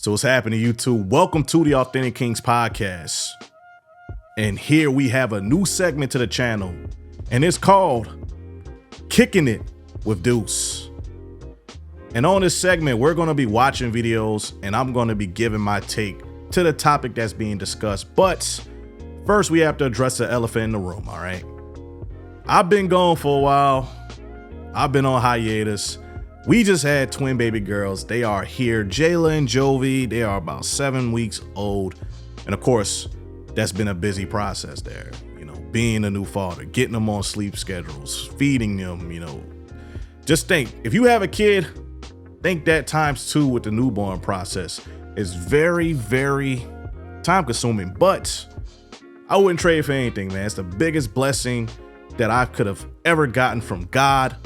So what's happening, YouTube? Welcome to the Authentic Kings podcast. And here we have a new segment to the channel, and it's called Kicking It with Deuce. And on this segment, we're going to be watching videos, and I'm going to be giving my take to the topic that's being discussed. But first, we have to address the elephant in the room, all right? I've been gone for a while. I've been on hiatus. We just had twin baby girls. They are here, Jayla and Jovi. They are about 7 weeks old. And of course, that's been a busy process there. You know, being a new father, getting them on sleep schedules, feeding them, you know. Just think, if you have a kid, think that times two with the newborn process is very, very time consuming. But I wouldn't trade for anything, man. It's the biggest blessing that I could have ever gotten from God.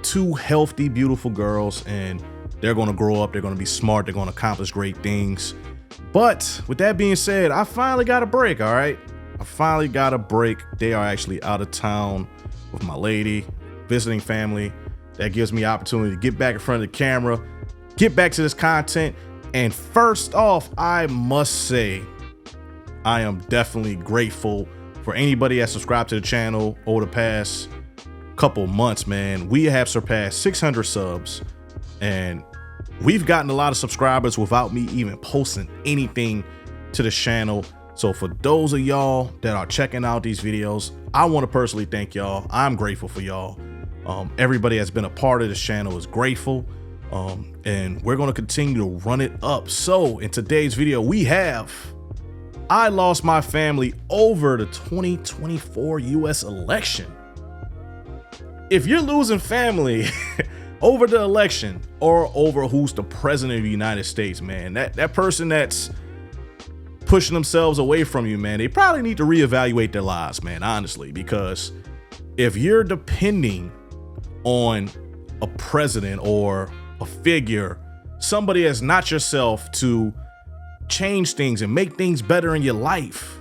Two healthy, beautiful girls, and they're going to grow up. They're going to be smart. They're going to accomplish great things. But with that being said, I finally got a break. All right. I finally got a break. They are actually out of town with my lady, visiting family. That gives me opportunity to get back in front of the camera, get back to this content. And first off, I must say, I am definitely grateful for anybody that subscribed to the channel over the past couple months, man. We have surpassed 600 subs, and we've gotten a lot of subscribers without me even posting anything to the channel. So for those of y'all that are checking out these videos, I want to personally thank y'all. I'm grateful for y'all. Everybody that's been a part of this channel is grateful, and we're going to continue to run it up. So in today's video, we have I lost my family over the 2024 US election. If you're losing family over the election or over who's the president of the United States, man, that person that's pushing themselves away from you, man, they probably need to reevaluate their lives, man, honestly, because if you're depending on a president or a figure, somebody that's not yourself, to change things and make things better in your life,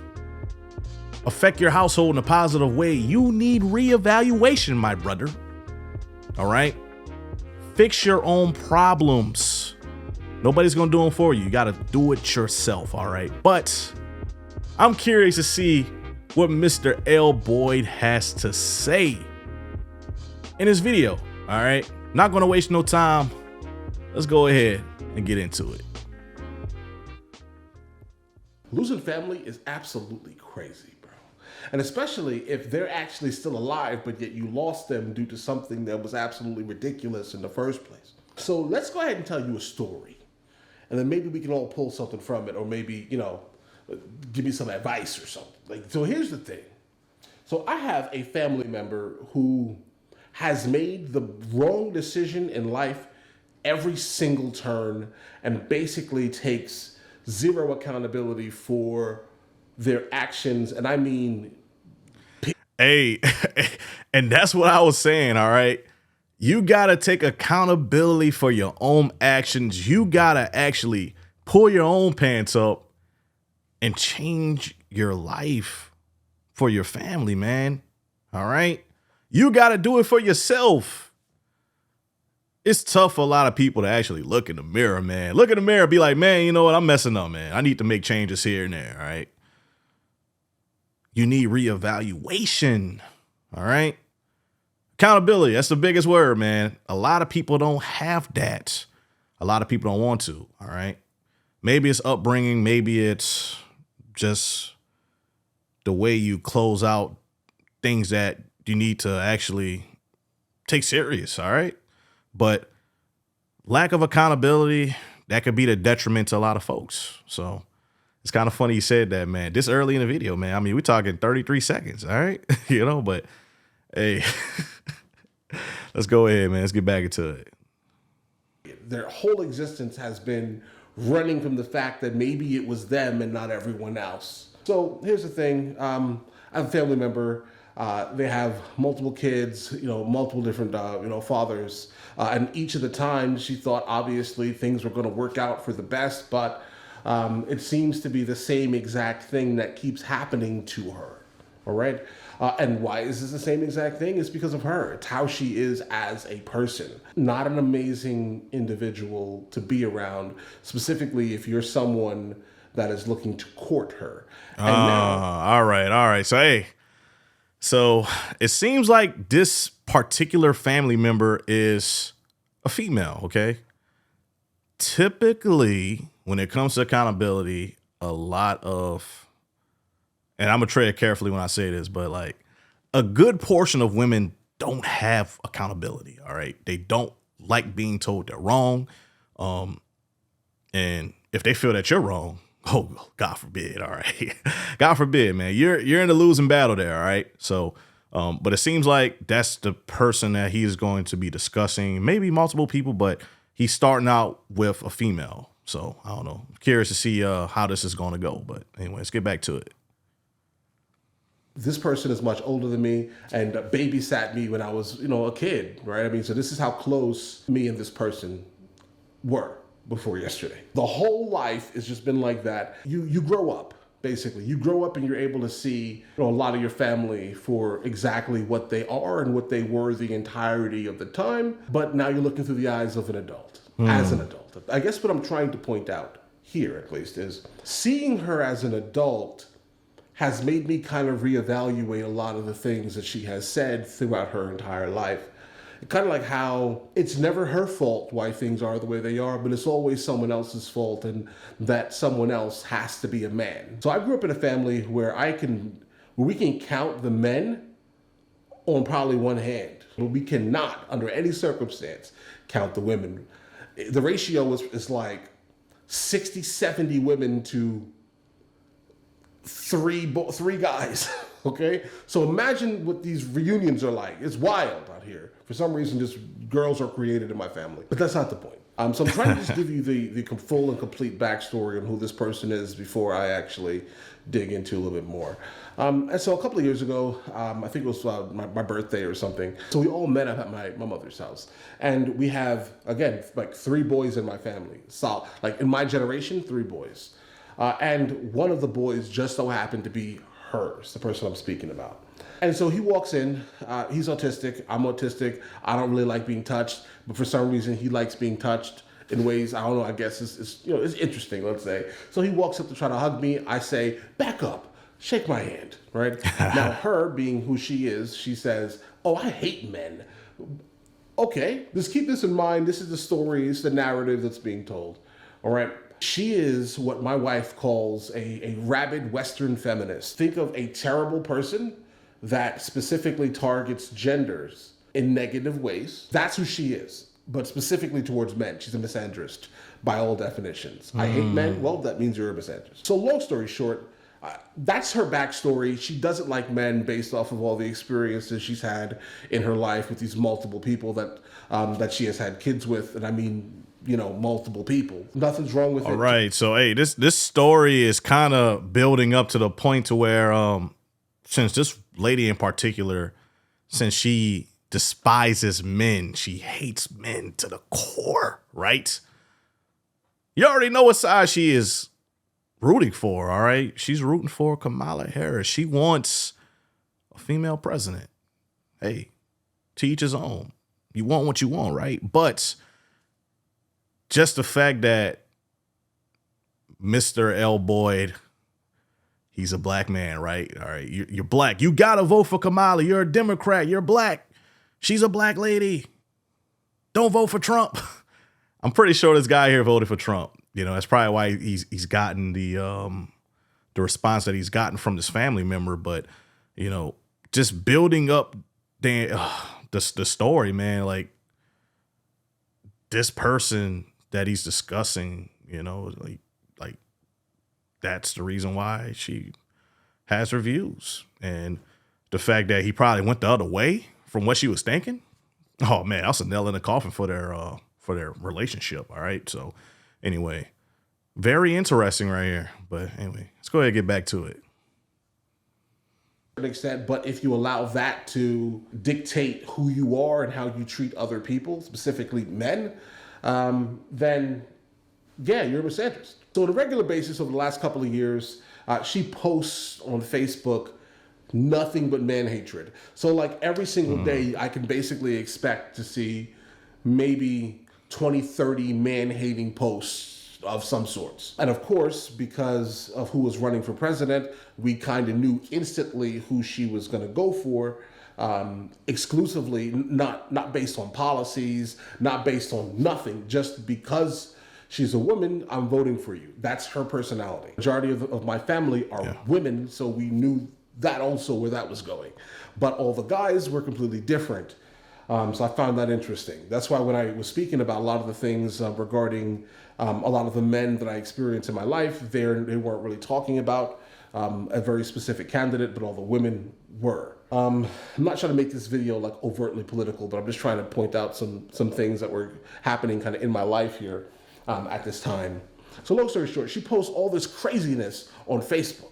affect your household in a positive way, you need reevaluation, my brother. All right? Fix your own problems. Nobody's gonna do them for you. You gotta do it yourself, all right? But I'm curious to see what Mr. MRLBOYD has to say in this video, all right? Not gonna waste no time. Let's go ahead and get into it. Losing family is absolutely crazy, bro. And especially if they're actually still alive, but yet you lost them due to something that was absolutely ridiculous in the first place. So let's go ahead and tell you a story. And then maybe we can all pull something from it, or maybe, you know, give me some advice or something. Like, so here's the thing. So I have a family member who has made the wrong decision in life every single turn and basically takes zero accountability for their actions. And I mean, hey, and that's what I was saying. All right. You got to take accountability for your own actions. You got to actually pull your own pants up and change your life for your family, man. All right. You got to do it for yourself. It's tough for a lot of people to actually look in the mirror, man. Look in the mirror and be like, man, you know what? I'm messing up, man. I need to make changes here and there, all right? You need reevaluation, all right? Accountability, that's the biggest word, man. A lot of people don't have that. A lot of people don't want to, all right? Maybe it's upbringing. Maybe it's just the way you close out things that you need to actually take serious, all right? But lack of accountability, that could be the detriment to a lot of folks. So it's kind of funny you said that, man. This early in the video, man. I mean, we're talking 33 seconds, all right? You know, but hey, let's go ahead, man. Let's get back into it. Their whole existence has been running from the fact that maybe it was them and not everyone else. So here's the thing. I have a family member. They have multiple kids, you know, multiple different, fathers. And each of the times she thought, obviously, things were going to work out for the best. But it seems to be the same exact thing that keeps happening to her. All right. And why is this the same exact thing? It's because of her. It's how she is as a person. Not an amazing individual to be around, specifically if you're someone that is looking to court her. And all right. So it seems like this particular family member is a female, okay? Typically, when it comes to accountability, a lot of, and I'm gonna tread carefully when I say this, but like a good portion of women don't have accountability. All right. They don't like being told they're wrong. And if they feel that you're wrong, oh, God forbid. All right. God forbid, man. You're in the losing battle there. All right. So, but it seems like that's the person that he is going to be discussing, maybe multiple people, but he's starting out with a female. So I don't know. I'm curious to see how this is going to go. But anyway, let's get back to it. This person is much older than me and babysat me when I was, a kid, right? I mean, so this is how close me and this person were before yesterday. The whole life has just been like that. You grow up, basically. You grow up and you're able to see a lot of your family for exactly what they are and what they were the entirety of the time. But now you're looking through the eyes of an adult, as an adult. I guess what I'm trying to point out here, at least, is seeing her as an adult has made me kind of reevaluate a lot of the things that she has said throughout her entire life. Kind of like how it's never her fault why things are the way they are, but it's always someone else's fault, and that someone else has to be a man. So I grew up in a family where we can count the men on probably one hand, but we cannot, under any circumstance, count the women. The ratio is like 60, 70 women to three guys. Okay, so imagine what these reunions are like. It's wild out here. For some reason, just girls are created in my family, but that's not the point. So I'm trying to just give you the full and complete backstory on who this person is before I actually dig into a little bit more. And so a couple of years ago, I think it was my birthday or something. So we all met up at my mother's house, and we have, again, like 3 boys in my family. So like in my generation, 3 boys. And one of the boys just so happened to be hers, the person I'm speaking about. And so he walks in, he's autistic, I'm autistic, I don't really like being touched, but for some reason he likes being touched in ways, I don't know, I guess it's interesting, let's say. So he walks up to try to hug me, I say, back up, shake my hand, right? Now her, being who she is, she says, oh, I hate men. Okay, just keep this in mind, this is the story, it's the narrative that's being told, all right? She is what my wife calls a rabid Western feminist. Think of a terrible person that specifically targets genders in negative ways. That's who she is, but specifically towards men. She's a misandrist by all definitions. I hate men. Well, that means you're a misandrist. So long story short, that's her backstory. She doesn't like men based off of all the experiences she's had in her life with these multiple people that she has had kids with. And I mean, multiple people. Nothing's wrong with it. All right. So, hey, this story is kind of building up to the point to where, since this lady in particular, since she despises men, she hates men to the core, right? You already know what side she is rooting for, all right? She's rooting for Kamala Harris. She wants a female president. Hey, to each his own. You want what you want, right? But just the fact that Mr. L. Boyd, he's a black man, right? All right, you're black. You got to vote for Kamala. You're a Democrat. You're black. She's a black lady. Don't vote for Trump. I'm pretty sure this guy here voted for Trump. That's probably why he's gotten the response that he's gotten from this family member. But, just building up the story, man, like this person that he's discussing, like that's the reason why she has her views. And the fact that he probably went the other way from what she was thinking. Oh man, that's a nail in the coffin for their relationship. All right. So anyway, very interesting right here. But anyway, let's go ahead and get back to it. To an extent, but if you allow that to dictate who you are and how you treat other people, specifically men, then yeah, you're a misandrist. So on a regular basis over the last couple of years, she posts on Facebook nothing but man hatred. So like every single day, I can basically expect to see maybe 20, 30 man-hating posts of some sorts. And of course, because of who was running for president, we kind of knew instantly who she was going to go for, exclusively, not based on policies, not based on nothing, just because she's a woman, I'm voting for you. That's her personality. Majority of my family are women, so we knew that also where that was going. But all the guys were completely different. So I found that interesting. That's why when I was speaking about a lot of the things regarding a lot of the men that I experienced in my life, they weren't really talking about a very specific candidate, but all the women were. I'm not trying to make this video like overtly political, but I'm just trying to point out some things that were happening kind of in my life here at this time. So long story short, she posts all this craziness on Facebook.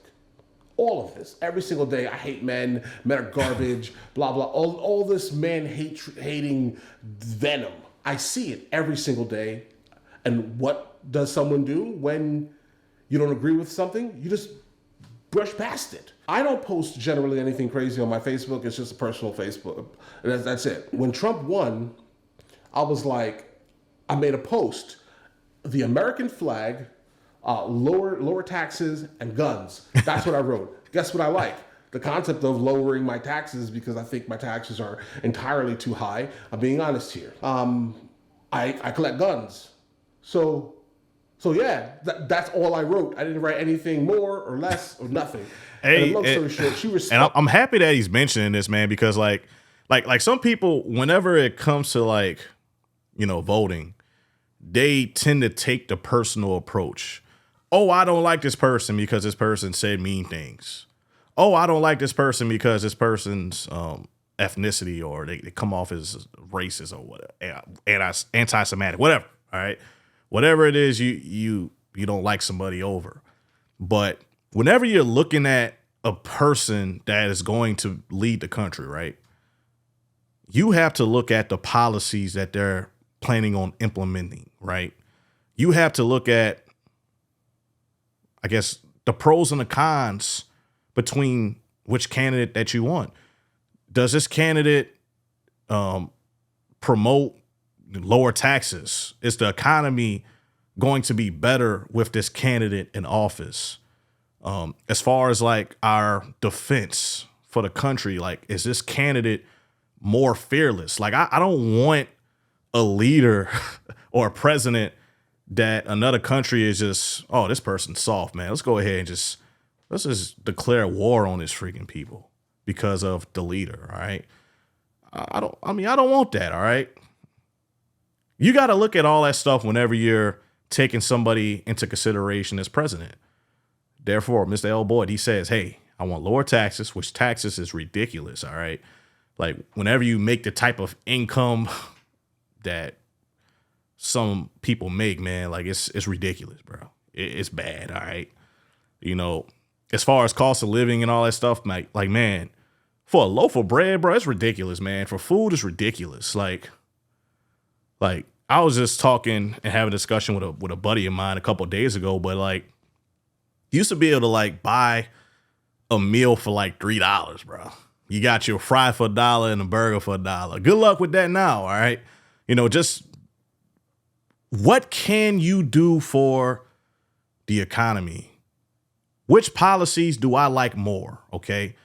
All of this, every single day. I hate men. Men are garbage. Blah blah. All this man hating venom. I see it every single day. And what does someone do when you don't agree with something? You just brush past it. I don't post generally anything crazy on my Facebook. It's just a personal Facebook. That's it. When Trump won, I was like, I made a post. The American flag, lower taxes and guns. That's what I wrote. Guess what I like? The concept of lowering my taxes because I think my taxes are entirely too high. I'm being honest here. I collect guns. So yeah, that's all I wrote. I didn't write anything more or less or nothing. Hey, long story short, and I'm happy that he's mentioning this, man, because like some people, whenever it comes to like, voting, they tend to take the personal approach. Oh, I don't like this person because this person said mean things. Oh, I don't like this person because this person's ethnicity, or they come off as racist or whatever, anti-Semitic, whatever. All right, whatever it is, you don't like somebody over. But whenever you're looking at a person that is going to lead the country, right, you have to look at the policies that they're planning on implementing, right? You have to look at, I guess, the pros and the cons between which candidate that you want. Does this candidate promote lower taxes? Is the economy going to be better with this candidate in office? As far as like our defense for the country, like, is this candidate more fearless? Like, I don't want a leader or a president that another country is just, oh, this person's soft, man. Let's go ahead and let's just declare war on this freaking people because of the leader. All right. I don't want that. All right. You got to look at all that stuff whenever you're taking somebody into consideration as president. Therefore, Mr. L. Boyd, he says, hey, I want lower taxes, which taxes is ridiculous. All right. Like, whenever you make the type of income that some people make, man, like it's ridiculous, bro. It's bad. All right. As far as cost of living and all that stuff, like, man, for a loaf of bread, bro, it's ridiculous, man. For food, it's ridiculous. Like I was just talking and having a discussion with a buddy of mine a couple of days ago, but like, you used to be able to like buy a meal for like $3, bro. You got your fry for $1 and a burger for $1. Good luck with that now. All right. Just what can you do for the economy? Which policies do I like more? Okay.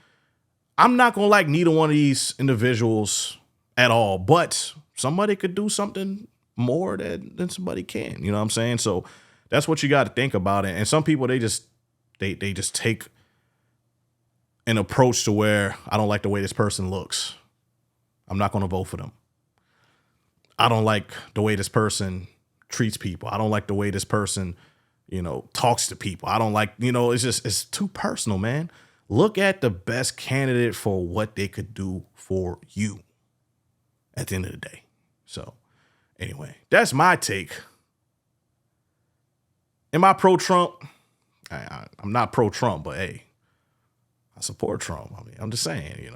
I'm not going to like neither one of these individuals at all, but somebody could do something more than somebody can. You know what I'm saying? So that's what you got to think about it. And some people, they just take an approach to where I don't like the way this person looks. I'm not going to vote for them. I don't like the way this person treats people. I don't like the way this person, talks to people. I don't like, it's too personal, man. Look at the best candidate for what they could do for you at the end of the day. So anyway, that's my take. Am I pro-Trump? I'm not pro-Trump, but hey, I support Trump. I mean, I'm just saying,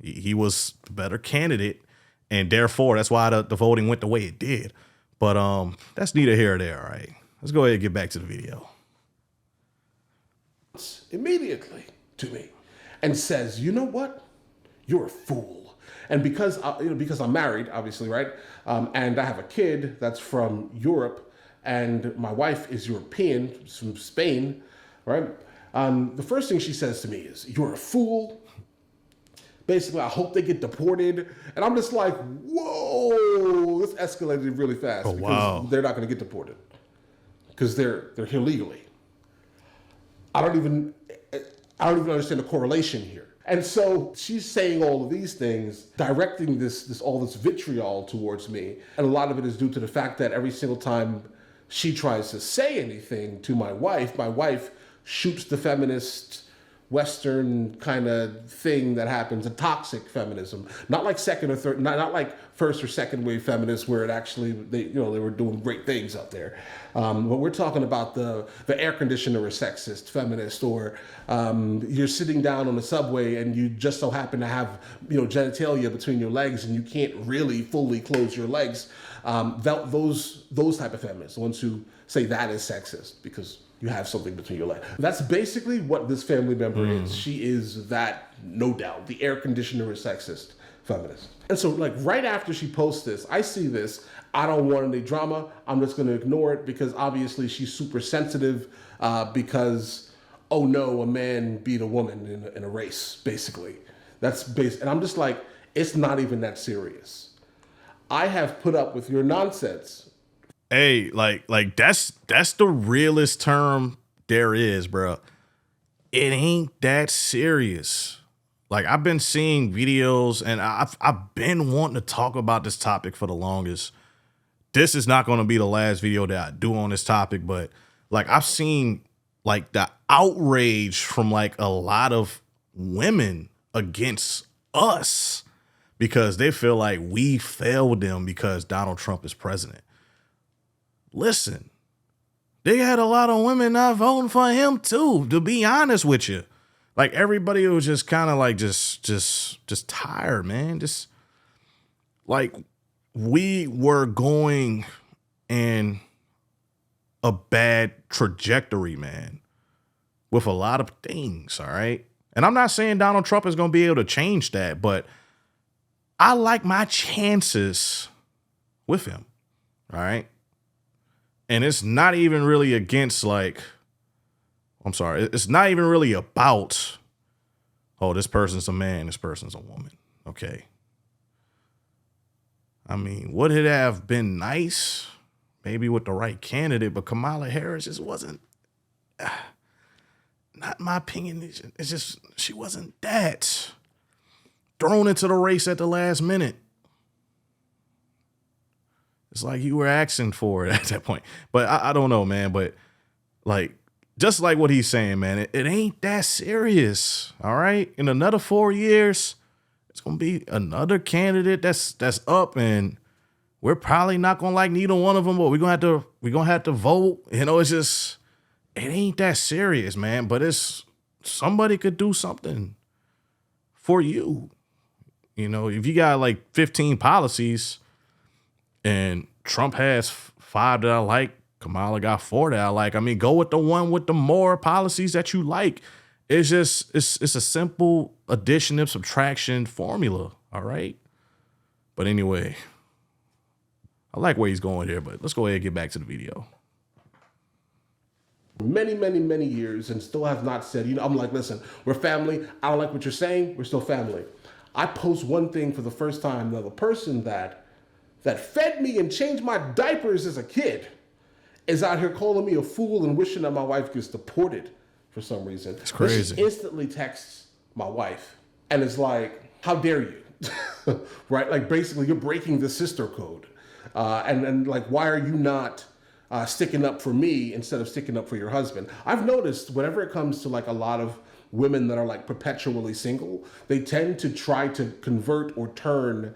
he was the better candidate, and therefore that's why the voting went the way it did. But that's neither here or there. All right, let's go ahead and get back to the video. Immediately to me. and says, you know what? You're a fool. And because because I'm married, obviously, right? And I have a kid that's from Europe, and my wife is European, from Spain, right? The first thing she says to me is, you're a fool. Basically, I hope they get deported. And I'm just like, whoa, this escalated really fast. Oh, because wow. they're not going to get deported because they're here legally. I don't even understand the correlation here. And so she's saying all of these things, directing all this vitriol towards me. And a lot of it is due to the fact that every single time she tries to say anything to my wife shoots the feminist Western kind of thing that happens, a toxic feminism, not like second or third, not like first or second wave feminists where it actually they were doing great things out there. But we're talking about the air conditioner is sexist feminist, or you're sitting down on the subway and you just so happen to have genitalia between your legs and you can't really fully close your legs. Those type of feminists, the ones who say that is sexist because you have something between your legs. That's basically what this family member is. She is that, no doubt. The air conditioner is sexist feminist. And so like right after she posts this, I see this. I don't want any drama. I'm just going to ignore it because obviously she's super sensitive because, oh no, a man beat a woman in a race, basically. That's basic. And I'm just like, it's not even that serious. I have put up with your nonsense. Hey, like that's the realest term there is, bro. It ain't that serious. Like I've been seeing videos and I've been wanting to talk about this topic for the longest. This is not going to be the last video that I do on this topic, but like I've seen like the outrage from like a lot of women against us because they feel like we failed them because Donald Trump is president. Listen, they had a lot of women not voting for him too, to be honest with you. Like everybody was just kind of like just tired, man. Just like we were going in a bad trajectory, man, with a lot of things, all right? And I'm not saying Donald Trump is going to be able to change that, but I like my chances with him, all right? And it's not even really against it's not even really about, oh, this person's a man, this person's a woman. Okay. I mean, would it have been nice? Maybe with the right candidate, but Kamala Harris just wasn't, not in my opinion. It's just, she wasn't that thrown into the race at the last minute. It's like you were asking for it at that point. But I don't know, man. But like, just like what he's saying, man, it ain't that serious. All right. In another 4 years, it's going to be another candidate that's up, and we're probably not going to like neither one of them, but we're going to have to vote. It's just, it ain't that serious, man. But it's, somebody could do something for you. If you got like 15 policies, and Trump has 5 that I like, Kamala got 4 that I like. I mean, go with the one with the more policies that you like. It's just, it's a simple addition and subtraction formula, all right? But anyway, I like where he's going here, but let's go ahead and get back to the video. Many, many, many years and still have not said, I'm like, listen, we're family. I don't like what you're saying. We're still family. I post one thing for the first time. Now, the person that fed me and changed my diapers as a kid is out here calling me a fool and wishing that my wife gets deported for some reason. It's crazy. She instantly texts my wife and is like, how dare you? Right? Like basically you're breaking the sister code. And like, why are you not sticking up for me instead of sticking up for your husband? I've noticed whenever it comes to like a lot of women that are like perpetually single, they tend to try to convert or turn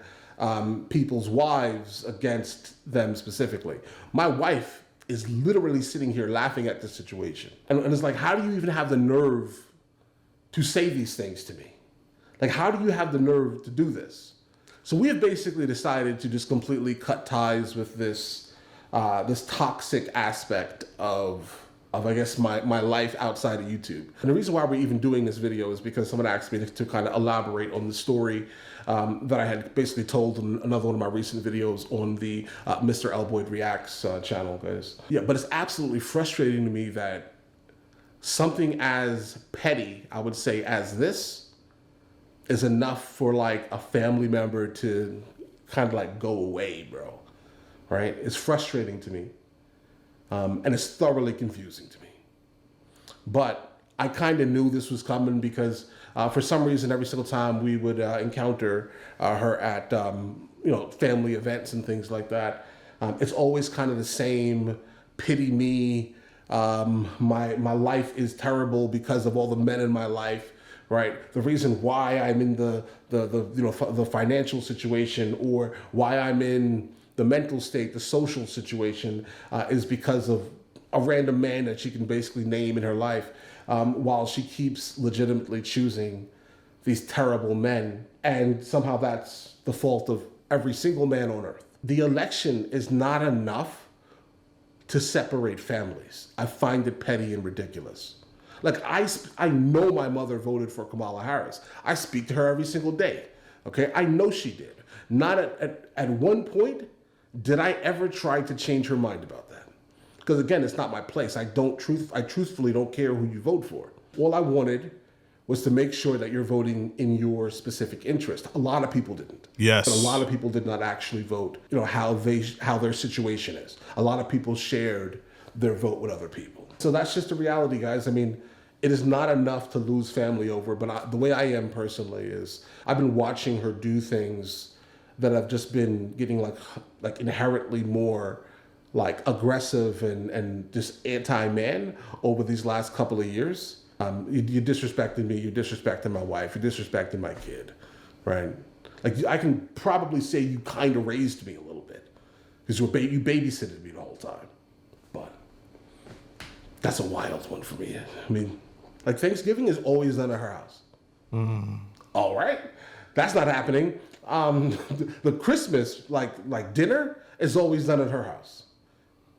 people's wives against them specifically. My wife is literally sitting here laughing at this situation. And it's like, how do you even have the nerve to say these things to me? Like, how do you have the nerve to do this? So we have basically decided to just completely cut ties with this toxic aspect of I guess, my life outside of YouTube. And the reason why we're even doing this video is because someone asked me to kind of elaborate on the story that I had basically told in another one of my recent videos on the MRLBOYD Reacts channel, guys. Yeah, but it's absolutely frustrating to me that something as petty, I would say, as this is enough for like a family member to kind of like go away, bro. Right? It's frustrating to me. And it's thoroughly confusing to me. But I kind of knew this was coming because for some reason, every single time we would encounter her at family events and things like that, it's always kind of the same pity me. My life is terrible because of all the men in my life. Right, the reason why I'm in the financial situation, or why I'm in the mental state, the social situation, is because of a random man that she can basically name in her life, while she keeps legitimately choosing these terrible men. And somehow that's the fault of every single man on earth. The election is not enough to separate families. I find it petty and ridiculous. Like, I know my mother voted for Kamala Harris. I speak to her every single day. Okay, I know she did. Not at one point did I ever try to change her mind about that. Because again, it's not my place. I truthfully don't care who you vote for. All I wanted was to make sure that you're voting in your specific interest. A lot of people didn't. Yes. But a lot of people did not actually vote, how their situation is. A lot of people shared their vote with other people. So that's just the reality, guys. I mean, it is not enough to lose family over, but the way I am personally is I've been watching her do things that have just been getting like inherently more like aggressive and just anti-man over these last couple of years. You're disrespecting me, you're disrespecting my wife, you're disrespecting my kid, right? Like, I can probably say you kind of raised me a little bit because you babysitted me the whole time. But that's a wild one for me. I mean, like, Thanksgiving is always done at her house. All right, that's not happening. The Christmas like dinner is always done at her house.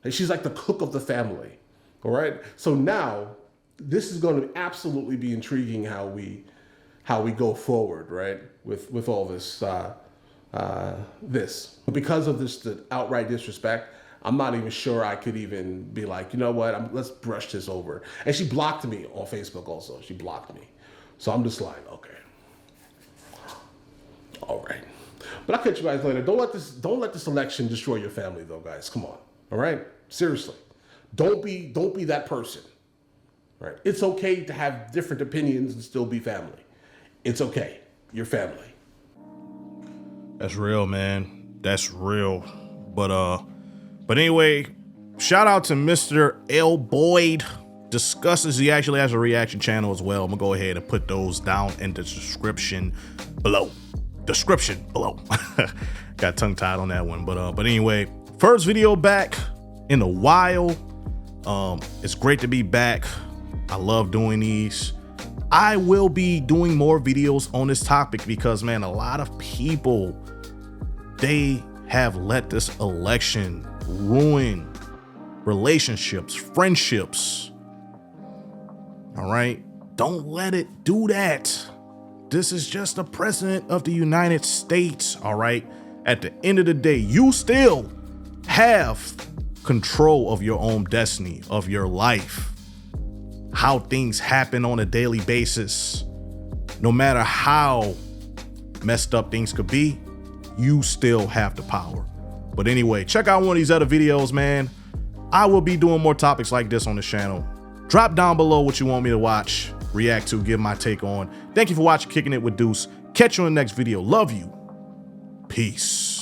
And she's like the cook of the family. All right. So now this is going to absolutely be intriguing how we go forward, right? With all this because of the outright disrespect. I'm not even sure I could even be like, you know what, let's brush this over. And she blocked me on Facebook also. She blocked me. So I'm just like, okay. All right. But I'll catch you guys later. Don't let this election destroy your family though, guys. Come on. All right? Seriously. Don't be that person. Right? It's okay to have different opinions and still be family. It's okay. You're family. That's real, man. That's real. But anyway, shout out to Mr. MRLBOYD Discusses. He actually has a reaction channel as well. I'm gonna go ahead and put those down in the description below. Got tongue tied on that one. But anyway, first video back in a while. It's great to be back. I love doing these. I will be doing more videos on this topic because, man, a lot of people, they have let this election ruin relationships, friendships. All right, don't let it do that. This is just the president of the United States. All right, at the end of the day, you still have control of your own destiny, of your life, how things happen on a daily basis. No matter how messed up things could be, you still have the power. But anyway, check out one of these other videos, man. I will be doing more topics like this on the channel. Drop down below what you want me to watch, react to, give my take on. Thank you for watching Kicking It with Deuce. Catch you in the next video. Love you. Peace.